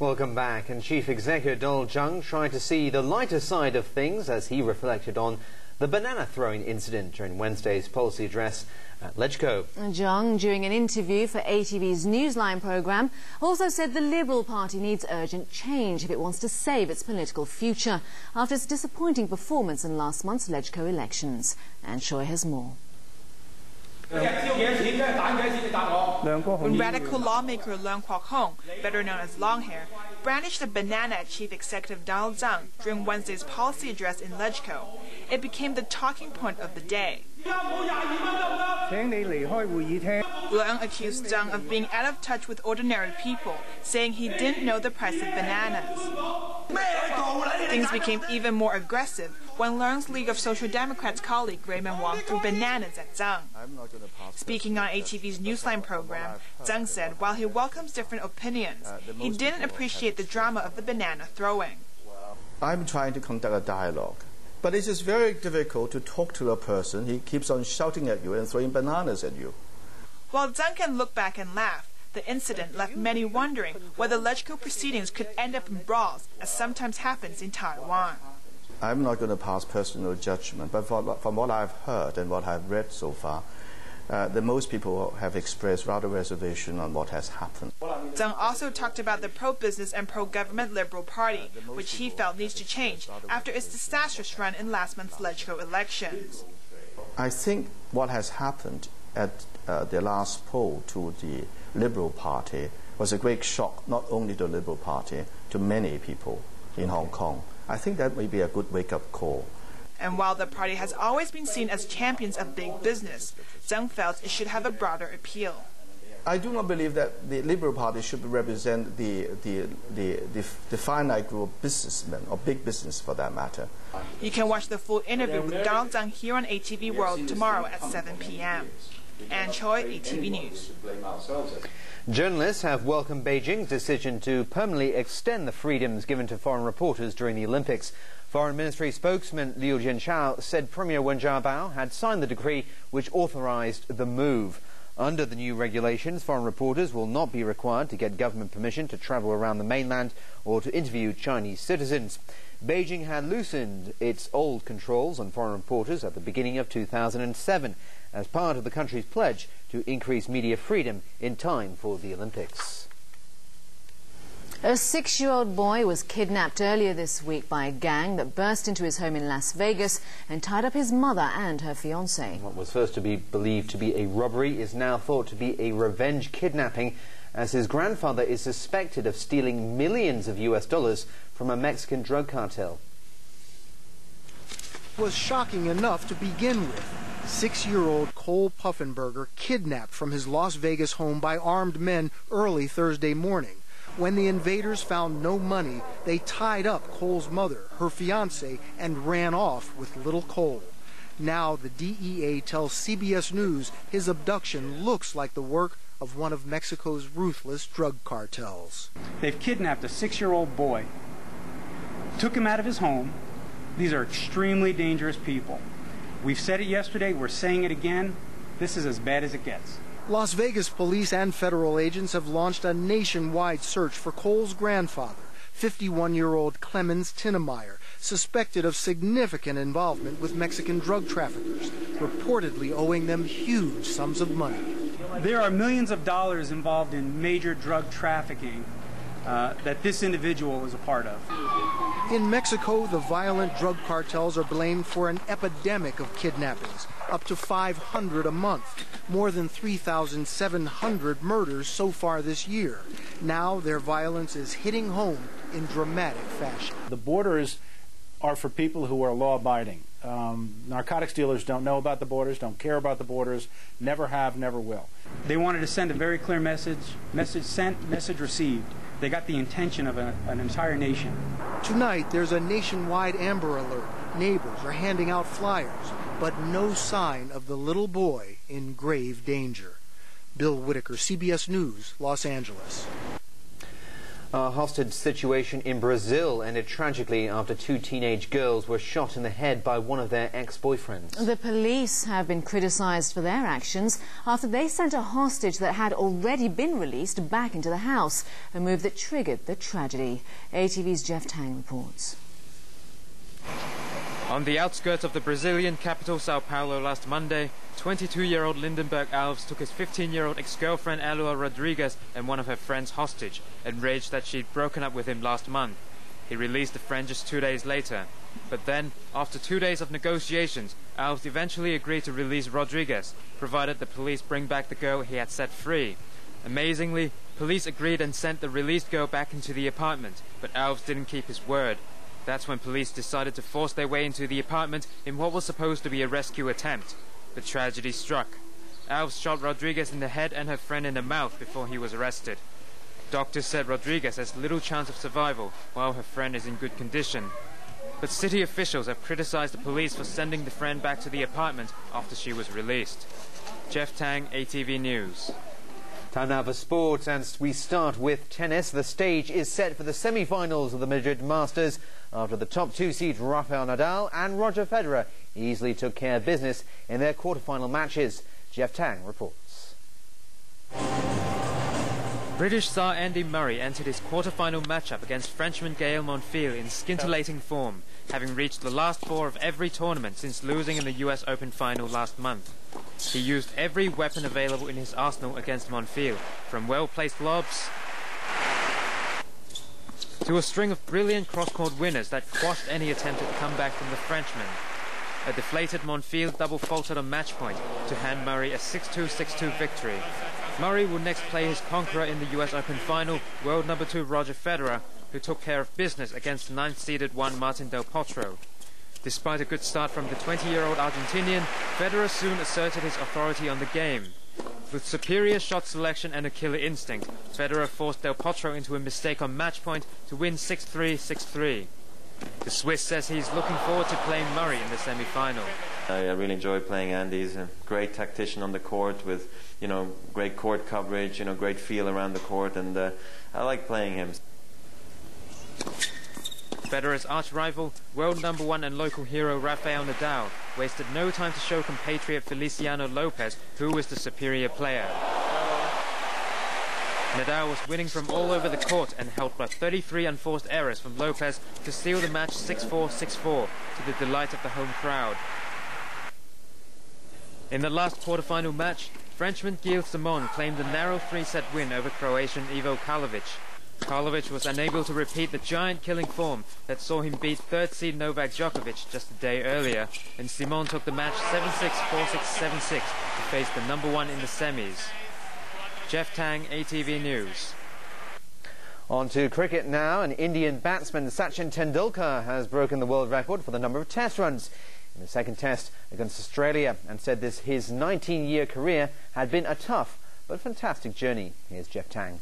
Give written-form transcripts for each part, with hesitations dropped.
Welcome back. And Chief Executive Donald Tsang tried to see the lighter side of things as he reflected on the banana throwing incident during Wednesday's policy address at LegCo. Tsang, during an interview for ATV's Newsline programme, also said the Liberal Party needs urgent change if it wants to save its political future after its disappointing performance in last month's LegCo elections. Anne Choi has more. When radical lawmaker Leung Kwok-hong, better known as Longhair, brandished a banana at Chief Executive Donald Tsang during Wednesday's policy address in LegCo, it became the talking point of the day. Leung accused Tsang of being out of touch with ordinary people, saying he didn't know the price of bananas. Things became even more aggressive when Leung's League of Social Democrats colleague Raymond Wong threw bananas at Tsang. Speaking on ATV's Newsline program, Tsang said while he welcomes different opinions, he didn't appreciate the drama of the banana throwing. I'm trying to conduct a dialogue, but it is very difficult to talk to a person. He keeps on shouting at you and throwing bananas at you. While Tsang can look back and laugh, the incident left many wondering whether LegCo proceedings could end up in brawls, as sometimes happens in Taiwan. I'm not going to pass personal judgment, but from what I've heard and what I've read so far, most people have expressed rather reservation on what has happened. Tsang also talked about the pro-business and pro-government Liberal Party, which he felt needs to change after its disastrous run in last month's LegCo elections. I think what has happened at the last poll to the Liberal Party was a great shock, not only to the Liberal Party, to many people in Hong Kong. I think that may be a good wake-up call. And while the party has always been seen as champions of big business, Tsang felt it should have a broader appeal. I do not believe that the Liberal Party should represent the finite group of businessmen, or big business for that matter. You can watch the full interview with Donald Tsang here on ATV World tomorrow at 7 p.m. Anne Choi, ATV News. Journalists have welcomed Beijing's decision to permanently extend the freedoms given to foreign reporters during the Olympics. Foreign Ministry spokesman Liu Jianchao said Premier Wen Jiabao had signed the decree which authorized the move. Under the new regulations, foreign reporters will not be required to get government permission to travel around the mainland or to interview Chinese citizens. Beijing had loosened its old controls on foreign reporters at the beginning of 2007 as part of the country's pledge to increase media freedom in time for the Olympics. A 6-year-old boy was kidnapped earlier this week by a gang that burst into his home in Las Vegas and tied up his mother and her fiancé. What was first to be believed to be a robbery is now thought to be a revenge kidnapping, as his grandfather is suspected of stealing millions of US dollars from a Mexican drug cartel. Was shocking enough to begin with. 6-year-old Cole Puffenberger kidnapped from his Las Vegas home by armed men early Thursday morning. When the invaders found no money, they tied up Cole's mother, her fiancé, and ran off with little Cole. Now the DEA tells CBS News his abduction looks like the work of one of Mexico's ruthless drug cartels. They've kidnapped a 6-year-old boy, took him out of his home. These are extremely dangerous people. We've said it yesterday, we're saying it again. This is as bad as it gets. Las Vegas police and federal agents have launched a nationwide search for Cole's grandfather, 51-year-old Clemens Tinnemeyer, suspected of significant involvement with Mexican drug traffickers, reportedly owing them huge sums of money. There are millions of dollars involved in major drug trafficking that this individual is a part of. In Mexico, the violent drug cartels are blamed for an epidemic of kidnappings, up to 500 a month, more than 3,700 murders so far this year. Now their violence is hitting home in dramatic fashion. The borders are for people who are law-abiding. Narcotics dealers don't know about the borders, don't care about the borders, never have, never will. They wanted to send a very clear message. Message sent, message received. They got the intention of an entire nation. Tonight, there's a nationwide Amber Alert. Neighbors are handing out flyers, but no sign of the little boy in grave danger. Bill Whitaker, CBS News, Los Angeles. A hostage situation in Brazil ended tragically after two teenage girls were shot in the head by one of their ex-boyfriends. The police have been criticised for their actions after they sent a hostage that had already been released back into the house, a move that triggered the tragedy. ATV's Jeff Tang reports. On the outskirts of the Brazilian capital Sao Paulo last Monday, 22-year-old Lindenberg Alves took his 15-year-old ex-girlfriend Alua Rodriguez and one of her friends hostage, enraged that she'd broken up with him last month. He released the friend just 2 days later. But then, after 2 days of negotiations, Alves eventually agreed to release Rodriguez, provided the police bring back the girl he had set free. Amazingly, police agreed and sent the released girl back into the apartment, but Alves didn't keep his word. That's when police decided to force their way into the apartment in what was supposed to be a rescue attempt. The tragedy struck. Alves shot Rodriguez in the head and her friend in the mouth before he was arrested. Doctors said Rodriguez has little chance of survival, while her friend is in good condition. But city officials have criticized the police for sending the friend back to the apartment after she was released. Jeff Tang, ATV News. Time now for sports, and we start with tennis. The stage is set for the semi-finals of the Madrid Masters after the top two seeds Rafael Nadal and Roger Federer easily took care of business in their quarter-final matches. Jeff Tang reports. British star Andy Murray entered his quarter-final matchup against Frenchman Gael Monfils in scintillating form, having reached the last four of every tournament since losing in the US Open final last month. He used every weapon available in his arsenal against Monfils, from well-placed lobs to a string of brilliant cross-court winners that quashed any attempted comeback from the Frenchman. A deflated Monfils double faltered on match point to hand Murray a 6-2, 6-2 victory. Murray will next play his conqueror in the US Open final, world number 2 Roger Federer, who took care of business against 9th-seeded Juan Martín del Potro. Despite a good start from the 20-year-old Argentinian, Federer soon asserted his authority on the game. With superior shot selection and a killer instinct, Federer forced Del Potro into a mistake on match point to win 6-3, 6-3. The Swiss says he's looking forward to playing Murray in the semi-final. I really enjoy playing Andy. He's a great tactician on the court with, great court coverage, great feel around the court, and I like playing him. Federer's arch-rival, world number 1 and local hero Rafael Nadal, wasted no time to show compatriot Feliciano Lopez who was the superior player. Nadal was winning from all over the court and held by 33 unforced errors from Lopez to seal the match 6-4, 6-4 to the delight of the home crowd. In the last quarter-final match, Frenchman Gilles Simon claimed a narrow 3-set win over Croatian Ivo Karlovic. Karlovic was unable to repeat the giant killing form that saw him beat third-seed Novak Djokovic just a day earlier, and Simon took the match 7-6, 4-6, 7-6 to face the number 1 in the semis. Jeff Tang, ATV News. On to cricket now. An Indian batsman, Sachin Tendulkar, has broken the world record for the number of test runs in the second test against Australia, and said his 19-year career had been a tough but fantastic journey. Here's Jeff Tang.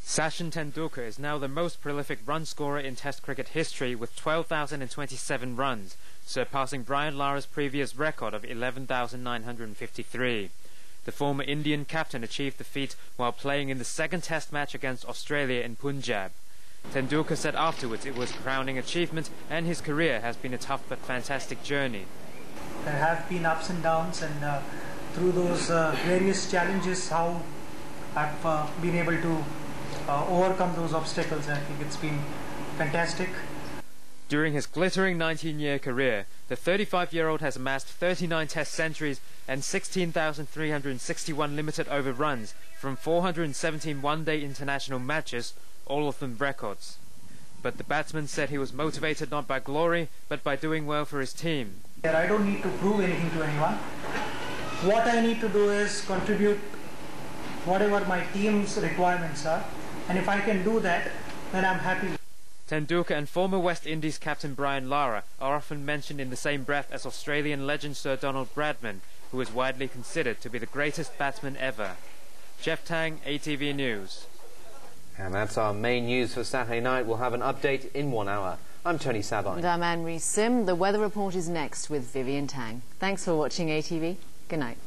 Sachin Tendulkar is now the most prolific run scorer in Test cricket history with 12,027 runs, surpassing Brian Lara's previous record of 11,953. The former Indian captain achieved the feat while playing in the second Test match against Australia in Punjab. Tendulkar said afterwards it was a crowning achievement and his career has been a tough but fantastic journey. There have been ups and downs, and through those various challenges, how I've been able to overcome those obstacles. I think it's been fantastic. During his glittering 19-year career, the 35-year-old has amassed 39 Test centuries and 16,361 limited over runs from 417 one-day international matches, all of them records. But the batsman said he was motivated not by glory, but by doing well for his team. I don't need to prove anything to anyone. What I need to do is contribute whatever my team's requirements are, and if I can do that, then I'm happy. Tendulkar and former West Indies captain Brian Lara are often mentioned in the same breath as Australian legend Sir Donald Bradman, who is widely considered to be the greatest batsman ever. Jeff Tang, ATV News. And that's our main news for Saturday night. We'll have an update in 1 hour. I'm Tony Sabine. And I'm Anne-Marie Sim. The weather report is next with Vivian Tang. Thanks for watching ATV. Good night.